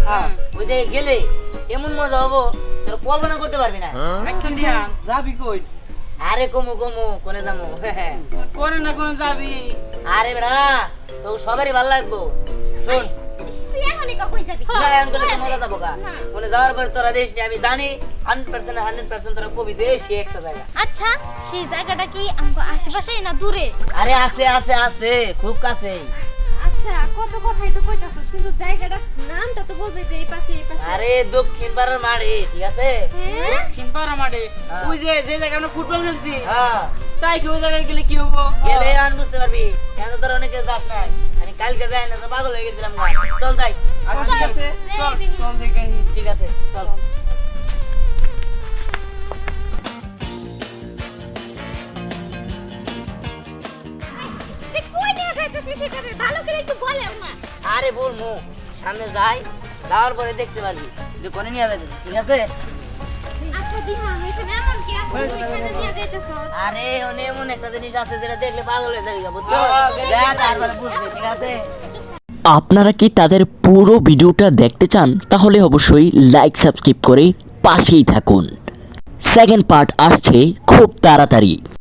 হ্যাঁ ওই জায়গায় গেলে এমন মজা হবো তোর কল্পনা করতে পারবি না। আচ্ছা দিয়া যাবি কই? আরে কমু কমু কোনে যাবো কোনে না কোনে যাবি? আরে বেড়া তো সবারই ভালো লাগবো। শোন তুই এখনই কই যাবি? না এমন করলে তো মজা যাবো গা। কোনে যাওয়ার পর তোরা দেশ নি আমি জানি 100% তোরা কবি দেশি একটা জায়গা। আচ্ছা সেই জায়গাটা কি আমগো আশেপাশেই না দূরে? আরে আছে আছে আছে খুব কাছে। আচ্ছা কত কথাই তো কইতাছস কিন্তু জায়গাটা নামটা তো বলবি যে এই পাশে এই পাশে। আরে দক্ষিণ পাড়ার মাঠে ঠিক আছে। হ্যাঁ কিনপাড়া মাঠে ওই যে জায়গায় আমরা ফুটবল খেলছি হ্যাঁ তাই কি ওই জায়গায় গেলে কি হবো? গেলে আন বুঝতে পারবি কেন তোর অনেকে যাস নাই। আমি কালকে যাই না তো পাগল হয়ে গেছিলাম না। চল যাই। আচ্ছা ঠিক আছে চল চল দেখে ঠিক আছে চল। তুই কই নিয়ে যাইতেছিস সেটা ভালো করে একটু বলে আমার। আরে বলমু সামনে যাই যাওয়ার পরে দেখতে পারবি যে কোনে নিয়ে যাবে ঠিক আছে। আচ্ছা দিহান এখানে এমন কি আপনি এখানে নিয়ে যাইতেছস? আরে অনেক এমন একটা জিনিস আছে যেটা দেখলে পাগল হয়ে যাবি বুঝছো। যা তারপরে বুঝবি ঠিক আছে। আপনারা কি তাদের পুরো ভিডিওটা দেখতে চান তাহলে অবশ্যই লাইক সাবস্ক্রাইব করে পাশেই থাকুন। সেকেন্ড পার্ট আসছে খুব তাড়াতাড়ি।